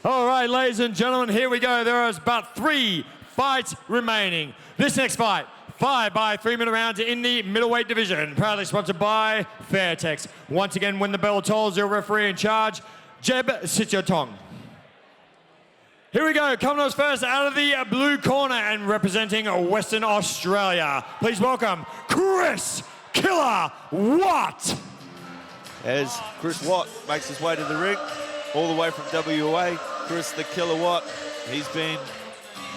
All right, ladies and gentlemen, here we go. There is about 3 fights remaining. This next fight, 5 by 3-minute rounds in the middleweight division, proudly sponsored by Fairtex. Once again, when the bell tolls, your referee in charge, Jeb Sitjotong. Here we go, coming to us first out of the blue corner and representing Western Australia. Please welcome Chris Killer Watt. As Chris Watt makes his way to the ring, all the way from WA, Chris the Killer Watt, he's been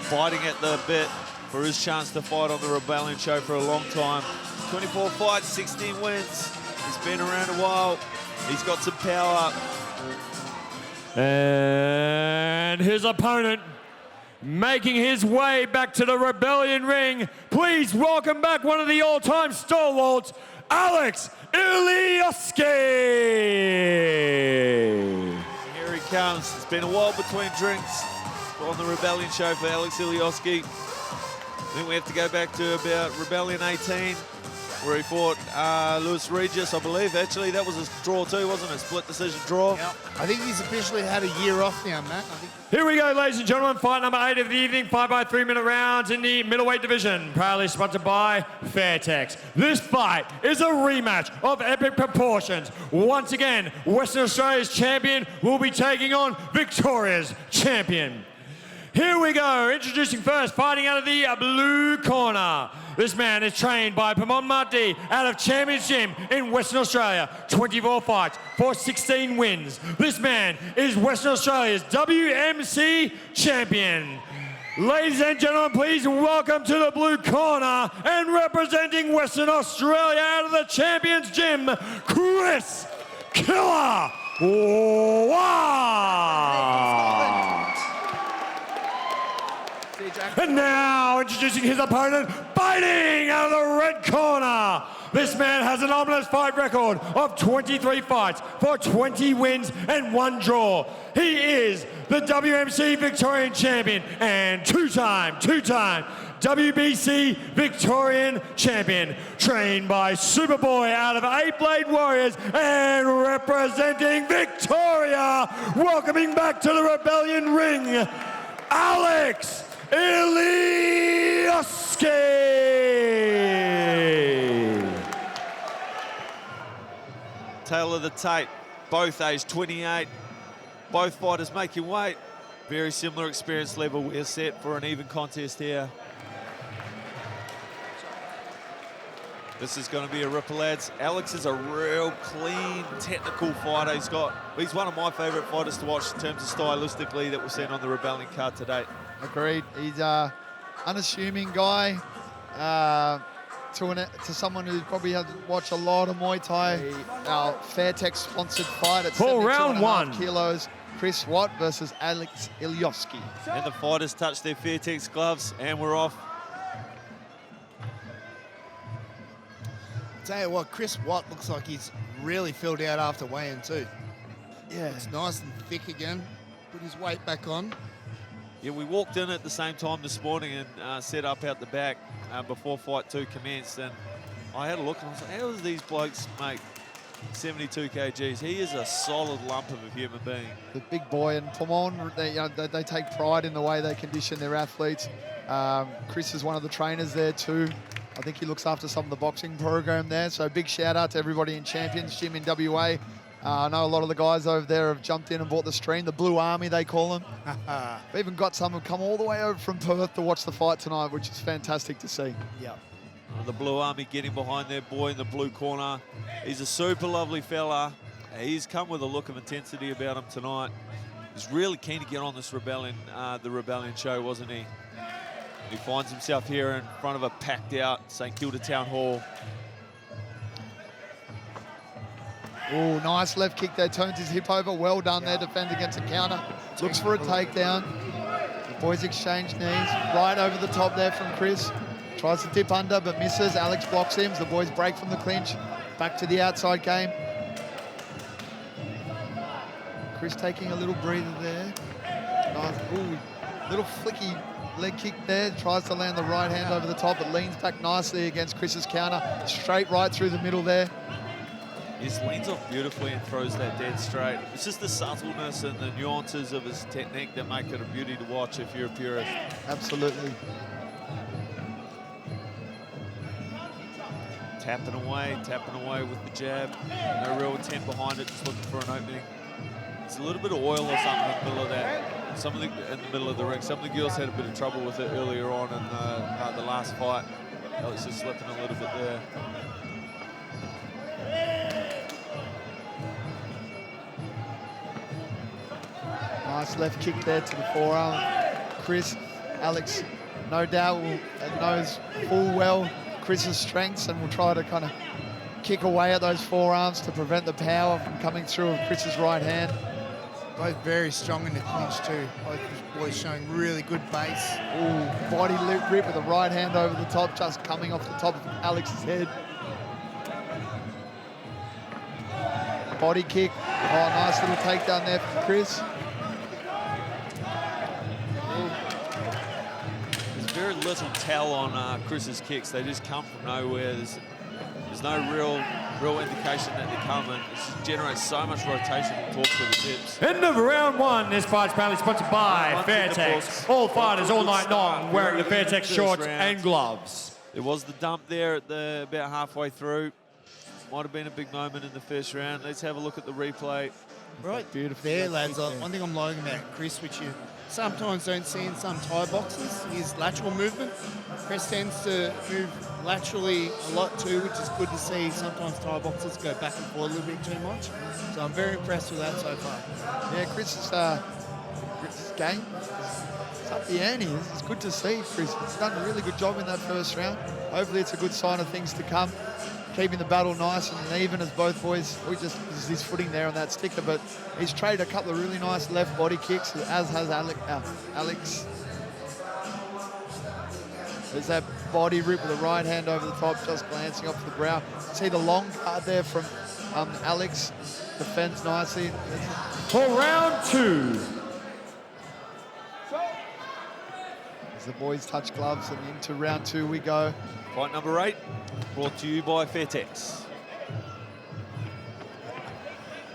fighting at the bit for his chance to fight on the Rebellion show for a long time. 24 fights, 16 wins. He's been around a while. He's got some power. And his opponent making his way back to the Rebellion ring. Please welcome back one of the all-time stalwarts, Alex Ilijoski. Here he comes. It's been a while between drinks on the Rebellion show for Alex Ilijoski. I think we have to go back to about Rebellion 18, where he fought Lewis Regis, I believe. Actually, that was a draw too, wasn't it? A split decision draw. Yep. I think he's officially had a year off now, Matt. Here we go, ladies and gentlemen. Fight number 8 of the evening, 5 by 3-minute rounds in the middleweight division, proudly sponsored by Fairtex. This fight is a rematch of epic proportions. Once again, Western Australia's champion will be taking on Victoria's champion. Here we go, introducing first, fighting out of the blue corner. This man is trained by Pamon Marti out of Champions Gym in Western Australia. 24 fights for 16 wins. This man is Western Australia's WMC champion. Ladies and gentlemen, please welcome to the blue corner and representing Western Australia out of the Champions Gym, Chris Killer Watt. And now, introducing his opponent, fighting out of the red corner. This man has an ominous fight record of 23 fights for 20 wins and 1 draw. He is the WMC Victorian champion and two-time WBC Victorian champion, trained by Superboy out of 8 Blade Warriors and representing Victoria, welcoming back to the Rebellion ring, Alex Ilijoski. Tail of the tape, both aged 28. Both fighters making weight. Very similar experience level. We're set for an even contest here. This is going to be a ripper, lads. Alex is a real clean, technical fighter. He's one of my favourite fighters to watch in terms of stylistically that we've seen on the Rebellion card to date. Agreed. He's an unassuming guy to someone who probably has watched a lot of Muay Thai. Our Fairtex sponsored fight at for round 1 kilos. Chris Watt versus Alex Ilijoski. And the fighters touch their Fairtex gloves and we're off. Tell you what, Chris Watt looks like he's really filled out after weigh-in too. Yeah. It's nice and thick again. Put his weight back on. Yeah, we walked in at the same time this morning and set up out the back before fight 2 commenced, and I had a look and I was like, how does these blokes make 72 kgs? He is a solid lump of a human being. The big boy, and Pamon, they take pride in the way they condition their athletes. Chris is one of the trainers there too. I think he looks after some of the boxing program there. So big shout out to everybody in Champions Gym in WA. I know a lot of the guys over there have jumped in and bought the stream, the Blue Army they call them. We've even got some who come all the way over from Perth to watch the fight tonight, which is fantastic to see. Yep. The Blue Army getting behind their boy in the blue corner. He's a super lovely fella. He's come with a look of intensity about him tonight. He's really keen to get on this Rebellion, the Rebellion show, wasn't he? He finds himself here in front of a packed out St Kilda Town Hall. Oh, nice left kick there, turns his hip over. Well done there, defends against a counter. Looks for a takedown. The boys exchange knees. Right over the top there from Chris. Tries to dip under, but misses. Alex blocks him. The boys break from the clinch. Back to the outside game. Chris taking a little breather there. Nice. Ooh, little flicky leg kick there. Tries to land the right hand over the top, but leans back nicely against Chris's counter. Straight right through the middle there. Just leans off beautifully and throws that dead straight. It's just the subtleness and the nuances of his technique that make it a beauty to watch if you're a purist. Absolutely. Tapping away with the jab. No real intent behind it, just looking for an opening. It's a little bit of oil or something in the middle of that. In the middle of the ring. Some of the girls had a bit of trouble with it earlier on in the last fight. Alex just slipping a little bit there. Nice left kick there to the forearm. Alex, no doubt, knows full well Chris's strengths and will try to kind of kick away at those forearms to prevent the power from coming through of Chris's right hand. Both very strong in the clinch too. Both boys showing really good base. Ooh, body rip with the right hand over the top, just coming off the top of Alex's head. Body kick. Oh, nice little takedown there from Chris. There's very little tell on Chris's kicks. They just come from nowhere. There's no real indication that they're coming. It just generates so much rotation and torque to the tips. End of round one. This fight's proudly sponsored by Fairtex. All fighters all night long wearing the Fairtex shorts and gloves. There was the dump there at about halfway through. Might have been a big moment in the first round. Let's have a look at the replay. Right there, lads. One thing I'm liking about Chris, which you sometimes don't see in some Thai boxers, is lateral movement. Chris tends to move laterally a lot too, which is good to see. Sometimes Thai boxers go back and forth a little bit too much. So I'm very impressed with that so far. Yeah, Chris's game, it's up the ante. It's good to see Chris. He's done a really good job in that first round. Hopefully it's a good sign of things to come. Keeping the battle nice and even as both boys, his footing there on that sticker, but he's traded a couple of really nice left body kicks, as has Alex. There's that body rip with the right hand over the top, just glancing off the brow. See the long guard there from Alex, defends nicely. For round two. As the boys touch gloves and into round two we go. Fight number 8, brought to you by Fairtex.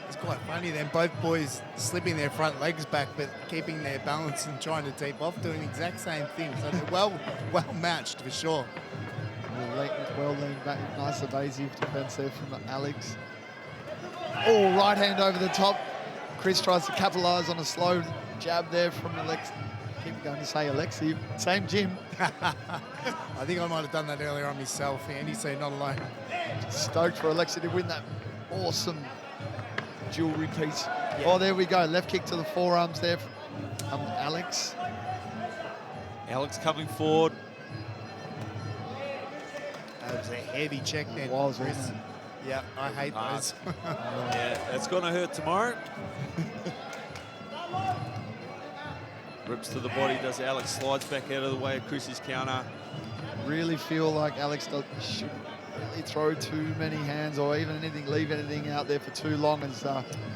It's quite funny then, both boys slipping their front legs back but keeping their balance and trying to tape off, doing the exact same thing. So they're well matched for sure. Well leaned back, nice evasive defense there from Alex. Oh, right hand over the top. Chris tries to capitalize on a slow jab there from Alex. I keep going to say Alexi, same gym. I think I might have done that earlier on myself, Andy, so you're not alone. Stoked for Alexi to win that awesome jewelry piece. Yeah. Oh, there we go. Left kick to the forearms there from Alex. Alex coming forward. That was a heavy check there. It was, wasn't it? Yeah, I hate those. Yeah, that's going to hurt tomorrow. Rips to the body, does Alex, slides back out of the way of Chris's counter. Really feel like Alex shouldn't really throw too many hands or even leave anything out there for too long, as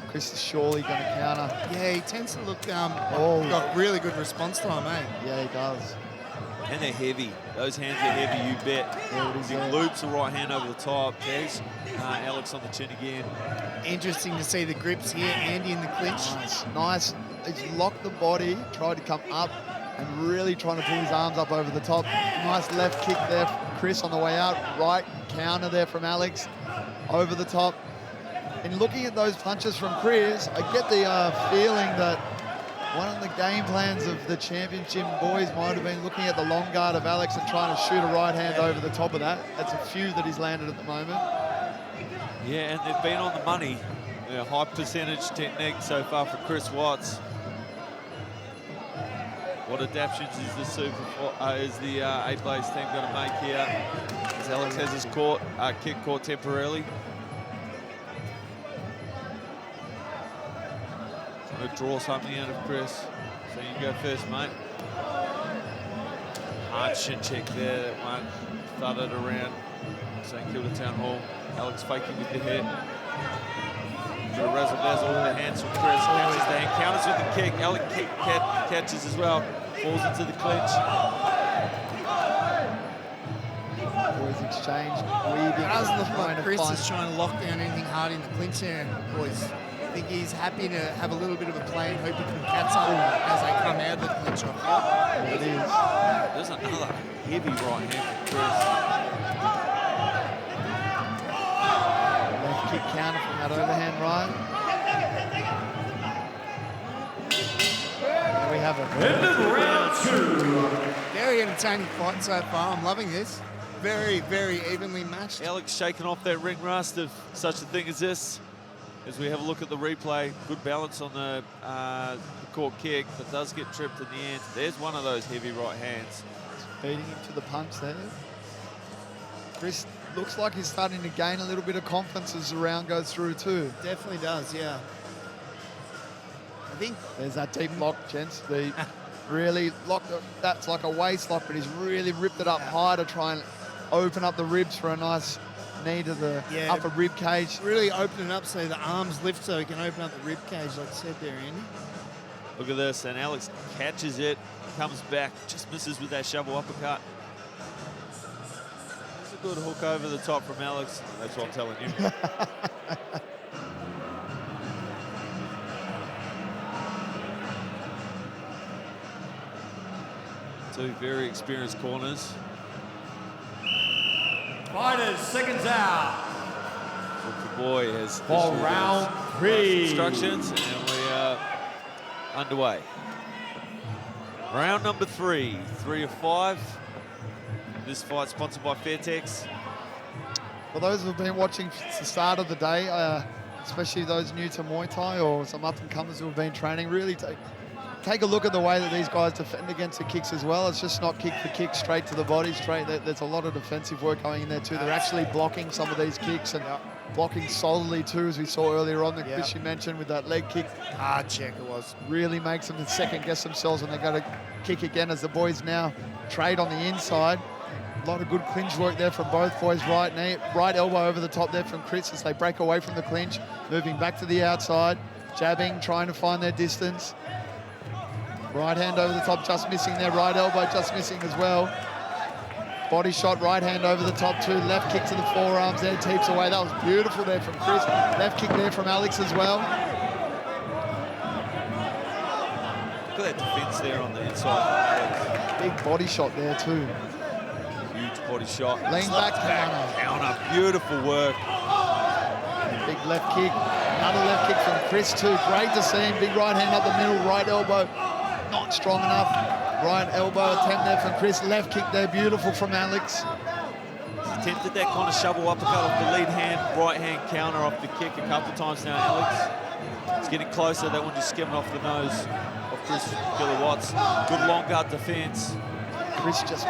Chris is surely going to counter. Yeah, he tends to look, got really good response time, eh? Yeah, he does. And they're heavy. Those hands are heavy, you bet. He loops the right hand over the top. There's Alex on the chin again. Interesting to see the grips here, Andy in the clinch. Nice. He's locked the body, tried to come up and really trying to pull his arms up over the top. Nice left kick there from Chris on the way out. Right counter there from Alex over the top. And looking at those punches from Chris, I get the feeling that one of the game plans of the championship boys might have been looking at the long guard of Alex and trying to shoot a right hand over the top of that. That's a few that he's landed at the moment. Yeah, and they've been on the money. High percentage technique so far for Chris Watts. What adaptations is the Eight Blades team going to make here? As Alex has his kick caught temporarily. Going to draw something out of Chris. So you go first, mate. Hard shin check there. That one thudded around St. Kilda Town Hall. Alex faking with the head. Razzle dazzle with the hands from Chris. Catches the hand, counters with the kick. Alex catches as well. Falls into the clinch. Boys exchange, weaving. It doesn't look trying like to Chris find- is trying to lock down anything hard in the clinch there, boys. I think he's happy to have a little bit of a play and hope he can catch up as they come out of the clinch. I feel. It is. There's another heavy right hand for Left kick counter from that overhand right. There we have it. End of round 2. Very entertaining fight so far. I'm loving this. Very, very evenly matched. Chris. Alex shaking off that ring rust of such a thing as this. As we have a look at the replay, good balance on the court kick, but does get tripped in the end. There's one of those heavy right hands. Beating him to the punch there. Chris looks like he's starting to gain a little bit of confidence as the round goes through too. Definitely does, yeah. I think There's that deep lock, gents. The really locked. That's like a waist lock, but he's really ripped it up high to try and open up the ribs for a nice knee to the Yeah. upper rib cage. really opening up so the arms lift so he can open up the rib cage, like I said there, Andy. Look at this, and Alex catches it, comes back, just misses with that shovel uppercut. It's a good hook over the top from Alex. That's what I'm telling you. Two very experienced corners. Fighters, seconds out. The boy has For issued round his 3. instructions, and we are underway. Round number 3, 3 of 5. This fight sponsored by Fairtex. For those who have been watching since the start of the day, especially those new to Muay Thai or some up-and-comers who have been training, really take a look at the way that these guys defend against the kicks as well. It's just not kick for kick, straight to the body, straight. There's a lot of defensive work going in there too. They're actually blocking some of these kicks and blocking solidly too, as we saw earlier on. The Chris you mentioned with that leg kick Hard check it was. really makes them second guess themselves when they go to kick again, as the boys now trade on the inside. A lot of good clinch work there from both boys. Right knee, right elbow over the top there from Chris as they break away from the clinch, moving back to the outside, jabbing, trying to find their distance. Right hand over the top, just missing there. Right elbow, just missing as well. Body shot, right hand over the top too. Left kick to the forearms there, teeps away. That was beautiful there from Chris. Left kick there from Alex as well. Look at that defense there on the inside. Big body shot there too. Huge body shot. Lean Slots back counter. Beautiful work. Big left kick. Another left kick from Chris too. Great to see him. Big right hand up the middle, right elbow. Not strong enough. Right elbow attempt there from Chris. Left kick there, beautiful from Alex. Attempted that kind of shovel uppercut off the lead hand, right hand counter off the kick a couple of times now, Alex. It's getting closer. That one just skimming off the nose of Chris Kilowatts. Good long guard defense. Chris just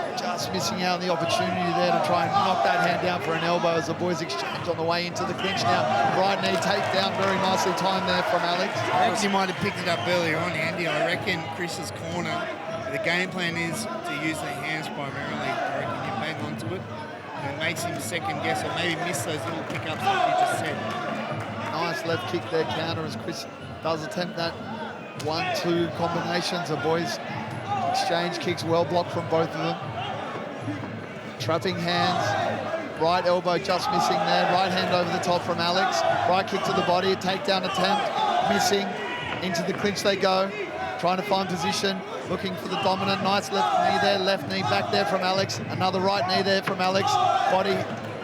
missing out on the opportunity there to try and knock that hand down for an elbow as the boys exchange on the way into the clinch now. Right knee takedown, very nicely timed there from Alex. I reckon you might have picked it up earlier on, Andy. I reckon Chris's corner, the game plan is to use the hands primarily. I reckon you bang onto it, and it makes him second guess or maybe miss those little pickups that you just said. Nice left kick there, counter as Chris does attempt that 1-2 combinations. The boys exchange kicks, well blocked from both of them. Trapping hands, right elbow just missing there. Right hand over the top from Alex. Right kick to the body, a takedown attempt, missing. Into the clinch they go, trying to find position, looking for the dominant. Nice left knee there, left knee back there from Alex. Another right knee there from Alex. Body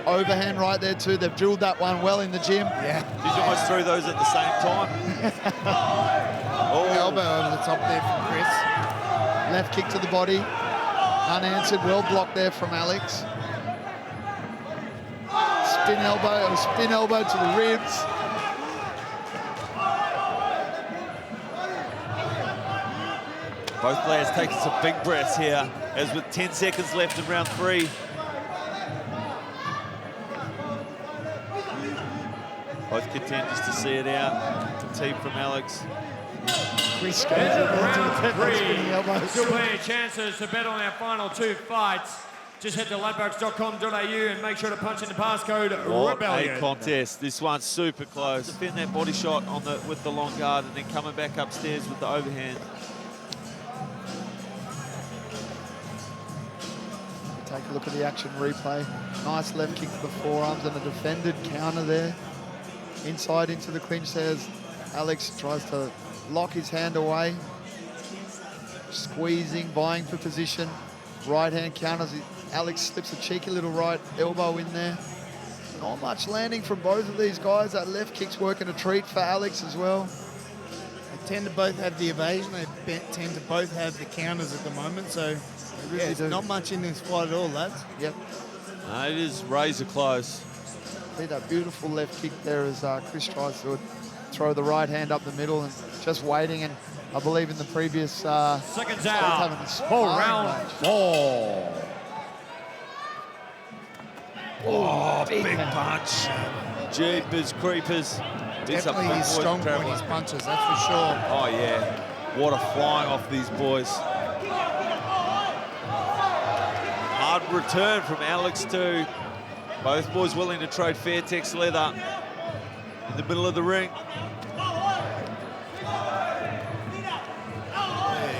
overhand right there too. They've drilled that one well in the gym. Yeah. He's almost threw those at the same time. Elbow over the top there from Chris. Left kick to the body, unanswered, well blocked there from Alex. Spin elbow to the ribs. Both players taking some big breaths here, as with 10 seconds left in round 3. Both contenders to see it out. The team from Alex. Chris goes End of into the round 3. spinning elbows. Still plenty of chances to bet on our final 2 fights. Just head to ladbrokes.com.au and make sure to punch in the passcode What Rebellion. a contest. This one's super close. Defend that body shot on with the long guard and then coming back upstairs with the overhand. Take a look at the action replay. Nice left kick to the forearms and a defended counter there. Inside into the clinch there as Alex tries to lock his hand away. Squeezing, vying for position. Right hand counters. Alex slips a cheeky little right elbow in there. Not much landing from both of these guys. That left kick's working a treat for Alex as well. They tend to both have the evasion. They tend to both have the counters at the moment. So really there's do. not much in this fight at all, lads. Yep. No, it is razor close. See that beautiful left kick there as Chris tries to throw the right hand up the middle and just waiting. And I believe in the previous Seconds having out a for sparring round match. 4. Oh, big punch. Jeepers creepers. These are Definitely big his boys strong point, travelling. his punches, that's for sure. Oh, yeah. Water flying off these boys. Hard return from Alex too. Both boys willing to trade Fairtex leather in the middle of the ring.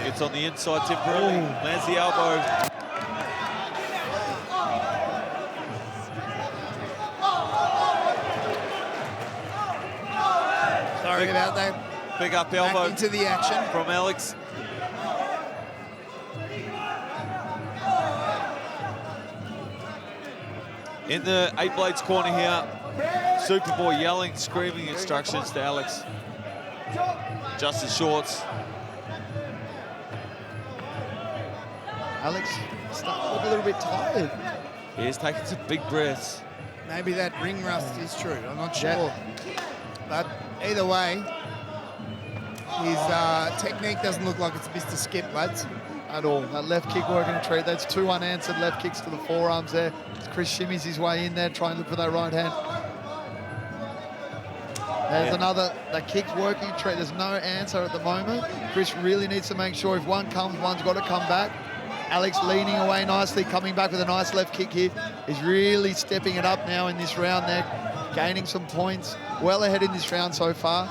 Gets on the inside temporarily, lands the elbow. Sorry about that. Pick up Back elbow into the action. from Alex. In the 8 Blades corner here, Superboy yelling, screaming instructions to Alex. Just his shorts. Alex starting to look a little bit tired. He's taking some big breaths. Maybe that ring rust is true. I'm not sure. Yeah. But either way, his technique doesn't look like it's Mr. Skip, lads. At all. That left kick working a treat. That's 2 unanswered left kicks to the forearms there. Chris shimmies his way in there, trying to look for that right hand. There's another, that kick's working a treat. There's no answer at the moment. Chris really needs to make sure if one comes, one's got to come back. Alex leaning away nicely, coming back with a nice left kick here. He's really stepping it up now in this round there, gaining some points. Well ahead in this round so far.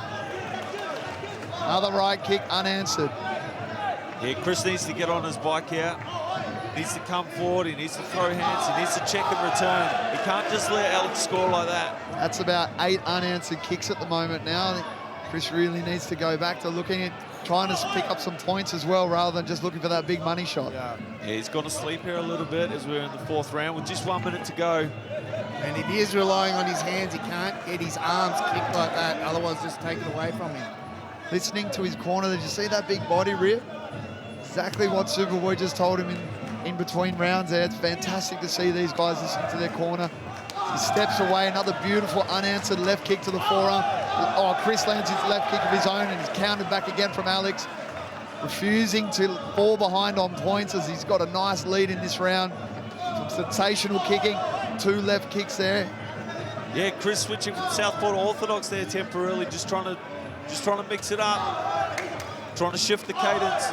Another right kick, unanswered. Yeah, Chris needs to get on his bike here. Needs to come forward, he needs to throw hands, he needs to check and return. He can't just let Alex score like that. That's about 8 unanswered kicks at the moment now. I think Chris really needs to go back to looking at trying to pick up some points as well, rather than just looking for that big money shot. Yeah, he's gone to sleep here a little bit as we're in the 4th round with just 1 minute to go. And if he is relying on his hands, he can't get his arms kicked like that, otherwise just take it away from him. Listening to his corner, did you see that big body rip? Exactly what Superboy just told him in between rounds there. It's fantastic to see these guys listening to their corner. He steps away, another beautiful unanswered left kick to the forearm. Oh, Chris lands his left kick of his own and he's countered back again from Alex. Refusing to fall behind on points as he's got a nice lead in this round. Some sensational kicking, 2 left kicks there. Yeah, Chris switching from southpaw to orthodox there temporarily, just trying to mix it up, trying to shift the cadence.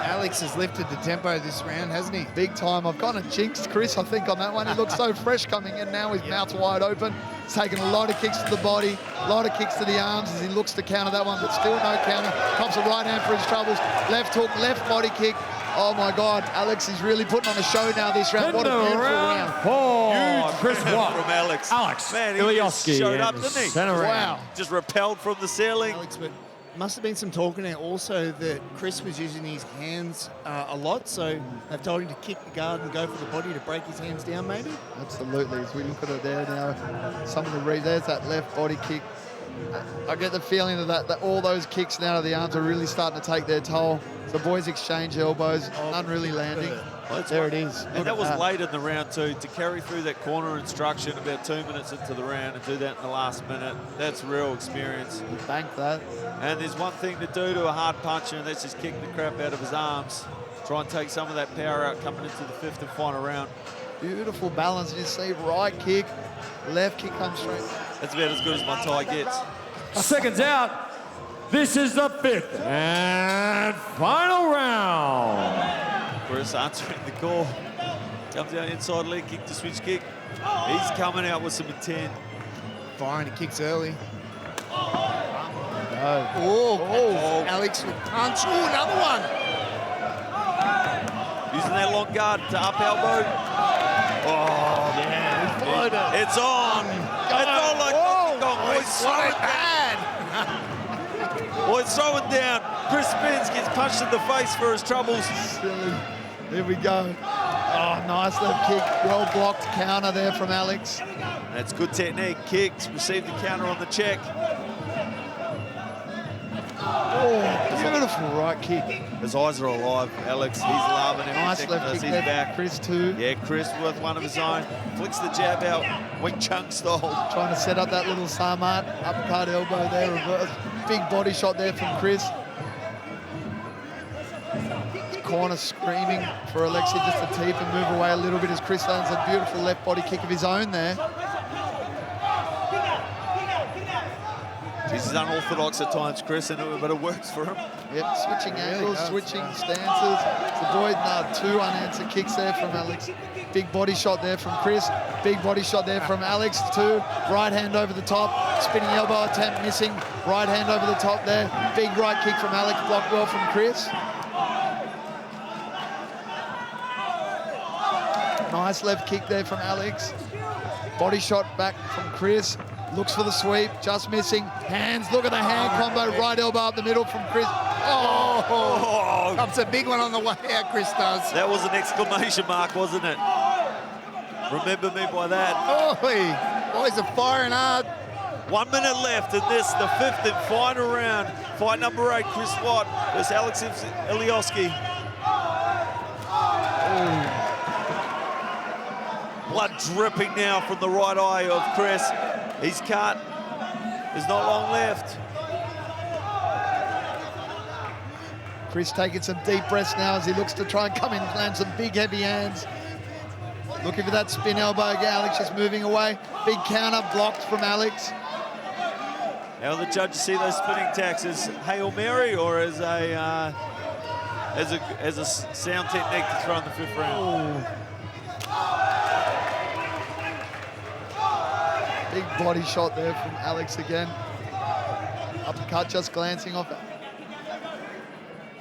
Alex has lifted the tempo this round, hasn't he? Big time. I've gone and jinxed Chris, I think, on that one. He looks so fresh coming in now. His mouth's wide open. He's taken a lot of kicks to the body, a lot of kicks to the arms as he looks to counter that one, but still no counter. Comes a right hand for his troubles. Left hook, left body kick. Oh, my God. Alex is really putting on a show now this round. What a beautiful round. 4. Huge Chris Watt. from Alex. Alex Man, he just Ilijoski showed up, in didn't he? center round. Wow. Just repelled from the ceiling. Alex, but must have been some talking there also that Chris was using his hands a lot, so they've told him to kick the guard and go for the body to break his hands down, maybe? Absolutely. As we look at it there now, some of the there's that left body kick. I get the feeling that all those kicks now to the arms are really starting to take their toll. The boys exchange elbows, none really landing. There it is. And that was late in the round too. To carry through that corner instruction about 2 minutes into the round and do that in the last minute, that's real experience. Bank that. And there's one thing to do to a hard puncher, and that's just kick the crap out of his arms. Try and take some of that power out coming into the 5th and final round. Beautiful balance. You see right kick, left kick comes straight. That's about as good as Muaythai gets. Seconds out. This is the 5th and final round. Chris answering the call. Comes out inside leg kick to switch kick. He's coming out with some intent. Firing the kicks early. No. Oh, Alex with punch. Oh, another one. Using that long guard to up elbow. Oh, Yeah. it's on. It's on like Donkey Kong. Oh, he's throwing bad. Oh, it's throwing down. Chris Spence gets punched in the face for his troubles. Silly. Here we go. Oh, nice left kick. Well blocked counter there from Alex. That's good technique. Kicks, received the counter on the check. Oh, beautiful right kick. His eyes are alive, Alex. He's loving every Nice second left as kick he's there back. from Chris too. Yeah, Chris with one of his own. Flicks the jab out, Wing Chun style. Trying to set up that little Samart uppercut elbow there. Reverse. Big body shot there from Chris. Corner screaming for Alexei just to teep and move away a little bit as Chris lands a beautiful left body kick of his own there. He's unorthodox at times, Chris, but it works for him. Yep, switching angles, switching stances. To avoid two unanswered kicks there from Alex. Big body shot there from Chris. Big body shot there from Alex too. Right hand over the top. Spinning elbow attempt missing. Right hand over the top there. Big right kick from Alex. Blocked well from Chris. Nice left kick there from Alex. Body shot back from Chris. Looks for the sweep, just missing. Hands, look at the hand combo. Right elbow up the middle from Chris. Oh, That's a big one on the way out, Chris does. that was an exclamation mark, wasn't it? Remember me by that. Oh, boys are firing hard. 1 minute left in this, the fifth and final round. Fight number 8, Chris Watt versus Alex Ilijoski. Blood dripping now from the right eye of Chris. He's cut. There's not long left. Chris taking some deep breaths now as he looks to try and come in and land some big heavy hands. Looking for that spin elbow again. Alex just moving away. Big counter blocked from Alex. How do the judges see those spinning attacks? As Hail Mary or as a sound technique to throw in the 5th round? Big body shot there from Alex again. Uppercut just glancing off. The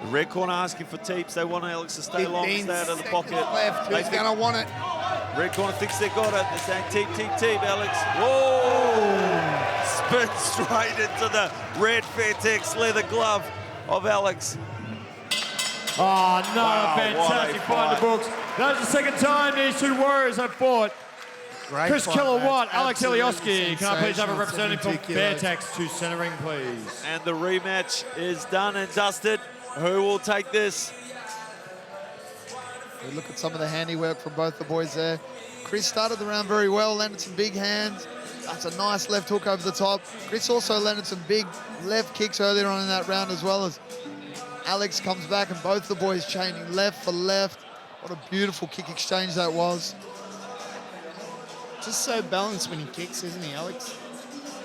red corner asking for teeps. They want Alex to stay long, stay out of the pocket. Left. They Who's think- going to want it? Red corner thinks they got it. They're saying teep, teep, teep, Alex. Whoa! Spin straight into the red Fairtex leather glove of Alex. Oh, no, Wow, fantastic what a fight in the books. That was the second time these two warriors have fought. Great Chris fight, Kilda mate. Watt, Alex Absolutely Ilijoski. Can I please have a sensational, representative from 72 kilos. Fairtex to centering, please? And the rematch is done and dusted. Who will take this? We look at some of the handiwork from both the boys there. Chris started the round very well, landed some big hands. That's a nice left hook over the top. Chris also landed some big left kicks earlier on in that round as well as Alex comes back and both the boys chaining left for left. What a beautiful kick exchange that was. Just so balanced when he kicks, isn't he, Alex?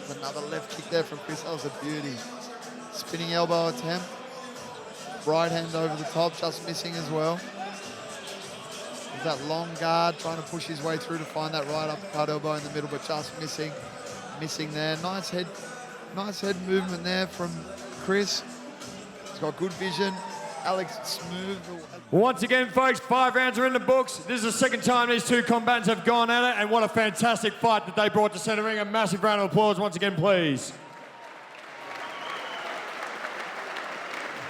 There's another left kick there from Chris. That was a beauty. Spinning elbow attempt. Right hand over the top, just missing as well. There's that long guard trying to push his way through to find that right uppercut elbow in the middle, but just missing. Missing there. Nice head movement there from Chris. He's got good vision. Alex smooth. Once again, folks, 5 rounds are in the books. This is the second time these two combatants have gone at it, and what a fantastic fight that they brought to centering. A massive round of applause once again, please.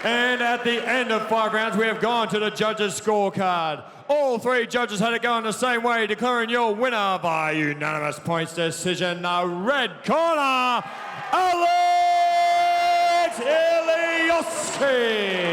And at the end of 5 rounds, we have gone to the judges' scorecard. All 3 judges had it going the same way, declaring your winner by unanimous points decision. The red corner, Alex Ilijoski.